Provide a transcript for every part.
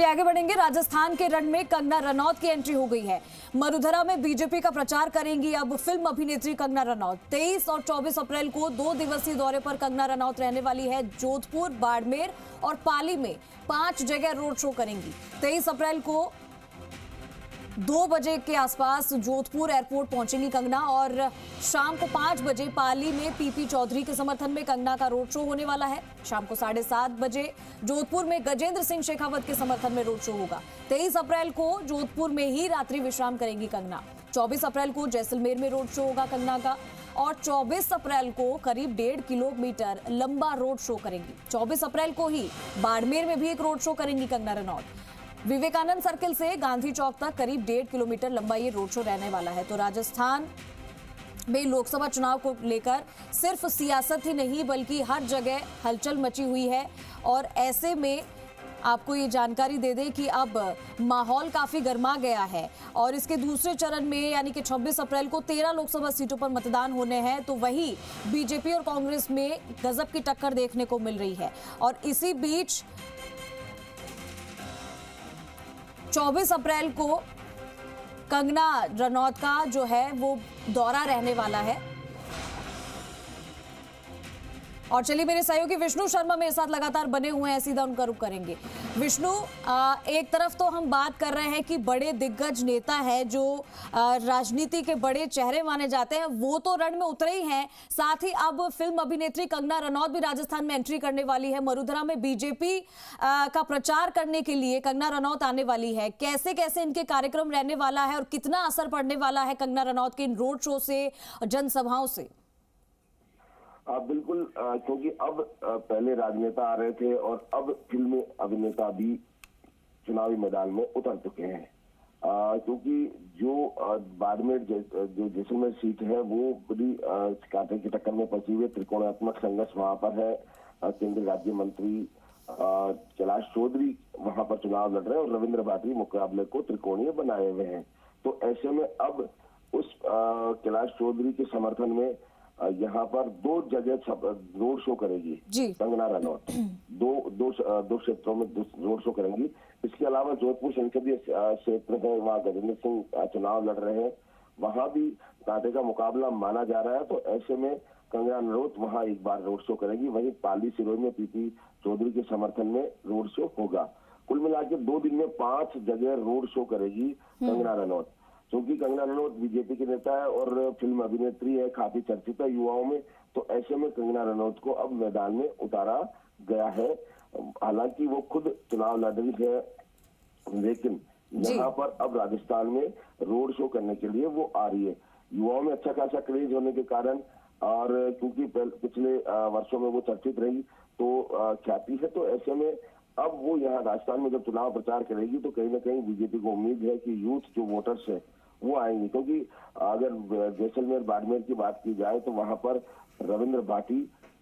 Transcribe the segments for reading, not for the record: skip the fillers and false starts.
आगे बढ़ेंगे। राजस्थान के रण में कंगना रनौत की एंट्री हो गई है। मरुधरा में बीजेपी का प्रचार करेंगी अब फिल्म अभिनेत्री कंगना रनौत। 23 और 24 अप्रैल को 2 दिवसीय दौरे पर कंगना रनौत रहने वाली है। जोधपुर, बाड़मेर और पाली में 5 जगह रोड शो करेंगी। 23 अप्रैल को 2 बजे के आसपास जोधपुर एयरपोर्ट पहुंचेंगी कंगना और शाम को 5 बजे पाली में पीपी चौधरी के समर्थन में कंगना का रोड शो होने वाला है। शाम को 7:30 बजे जोधपुर में गजेंद्र सिंह शेखावत के समर्थन में रोड शो होगा। 23 अप्रैल को जोधपुर में ही रात्रि विश्राम करेंगी कंगना। 24 अप्रैल को जैसलमेर में रोड शो होगा कंगना का और 24 अप्रैल को करीब 1.5 किलोमीटर लंबा रोड शो करेंगी। 24 अप्रैल को ही बाड़मेर में भी एक रोड शो करेंगी कंगना रनौत। विवेकानंद सर्किल से गांधी चौक तक करीब 1.5 किलोमीटर लंबा ये रोड शो रहने वाला है। तो राजस्थान में लोकसभा चुनाव को लेकर सिर्फ सियासत ही नहीं बल्कि हर जगह हलचल मची हुई है और ऐसे में आपको ये जानकारी दे दें कि अब माहौल काफी गर्मा गया है और इसके दूसरे चरण में यानी कि 26 अप्रैल को 13 लोकसभा सीटों पर मतदान होने हैं। तो वही बीजेपी और कांग्रेस में गजब की टक्कर देखने को मिल रही है और इसी बीच 24 अप्रैल को कंगना रनौत का जो है वो दौरा रहने वाला है। और चलिए मेरे सहयोगी विष्णु शर्मा मेरे साथ लगातार बने हुए हैं, सीधा उनका रुख करेंगे। विष्णु, एक तरफ तो हम बात कर रहे हैं कि बड़े दिग्गज नेता है जो राजनीति के बड़े चेहरे माने जाते हैं, वो तो रण में उतरे ही हैं। साथ ही अब फिल्म अभिनेत्री कंगना रनौत भी राजस्थान में एंट्री करने वाली है। मरुधरा में बीजेपी का प्रचार करने के लिए कंगना रनौत आने वाली है। कैसे कैसे इनके कार्यक्रम रहने वाला है और कितना असर पड़ने वाला है कंगना रनौत के इन रोड शो से, जनसभाओं से? बिल्कुल, क्योंकि अब पहले राजनेता आ रहे थे और अब फिल्मी अभिनेता भी चुनावी मैदान में उतर चुके हैं। क्योंकि जो बाड़मेर जो जैसलमेर सीट है वो बड़ी कांटे की टक्कर में फंसी हुई है। त्रिकोणात्मक संघर्ष वहां पर है। केंद्रीय राज्य मंत्री कैलाश चौधरी वहां पर चुनाव लड़ रहे हैं और रविंद्र भाटी मुकाबले को त्रिकोणीय बनाए हुए हैं। तो ऐसे में अब उस कैलाश चौधरी के समर्थन में यहाँ पर 2 जगह रोड शो करेगी कंगना रनौत। दो क्षेत्रों में रोड शो करेंगी। इसके अलावा जोधपुर संसदीय क्षेत्र है, वहाँ गजेंद्र सिंह चुनाव लड़ रहे हैं, वहां भी कांटे का मुकाबला माना जा रहा है। तो ऐसे में कंगना रनौत वहां एक बार रोड शो करेगी। वहीं पाली सिरोही में पीपी चौधरी के समर्थन में रोड शो होगा। कुल मिलाकर 2 दिन में 5 जगह रोड शो करेगी कंगना रनौत। क्योंकि कंगना रनौत बीजेपी के नेता है और फिल्म अभिनेत्री है, काफी चर्चित है युवाओं में। तो ऐसे में कंगना रनौत को अब मैदान में उतारा गया है। हालांकि वो खुद चुनाव लड़ रही है, लेकिन यहाँ पर अब राजस्थान में रोड शो करने के लिए वो आ रही है। युवाओं में अच्छा खासा क्रेज होने के कारण और क्योंकि पिछले वर्षों में वो चर्चित रही तो ख्याति है। तो ऐसे में अब वो यहाँ राजस्थान में जब चुनाव प्रचार करेगी तो कहीं ना कहीं बीजेपी को उम्मीद है कि यूथ जो वोटर्स है वो आएंगे। क्योंकि अगर जैसलमेर बाड़मेर की बात की जाए तो वहां पर रविंद्र भाटी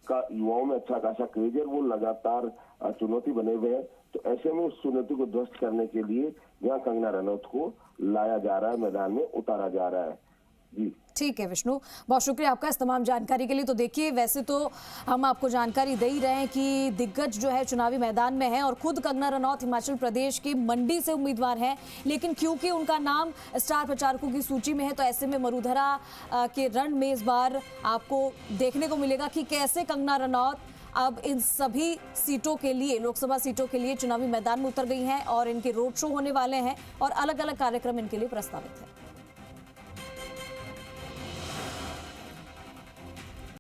का युवाओं में अच्छा खासा क्रेज है, वो लगातार चुनौती बने हुए हैं। तो ऐसे में उस चुनौती को ध्वस्त करने के लिए यहाँ कंगना रनौत को लाया जा रहा है, मैदान में उतारा जा रहा है। जी ठीक है विष्णु, बहुत शुक्रिया आपका इस तमाम जानकारी के लिए। तो देखिए, वैसे तो हम आपको जानकारी दे ही रहे हैं कि दिग्गज जो है चुनावी मैदान में है और खुद कंगना रनौत हिमाचल प्रदेश की मंडी से उम्मीदवार हैं, लेकिन क्योंकि उनका नाम स्टार प्रचारकों की सूची में है तो ऐसे में मरुधरा के रण में इस बार आपको देखने को मिलेगा कि कैसे कंगना रनौत अब इन सभी सीटों के लिए, लोकसभा सीटों के लिए चुनावी मैदान में उतर गई हैं और इनके रोड शो होने वाले हैं और अलग अलग कार्यक्रम इनके लिए प्रस्तावित है।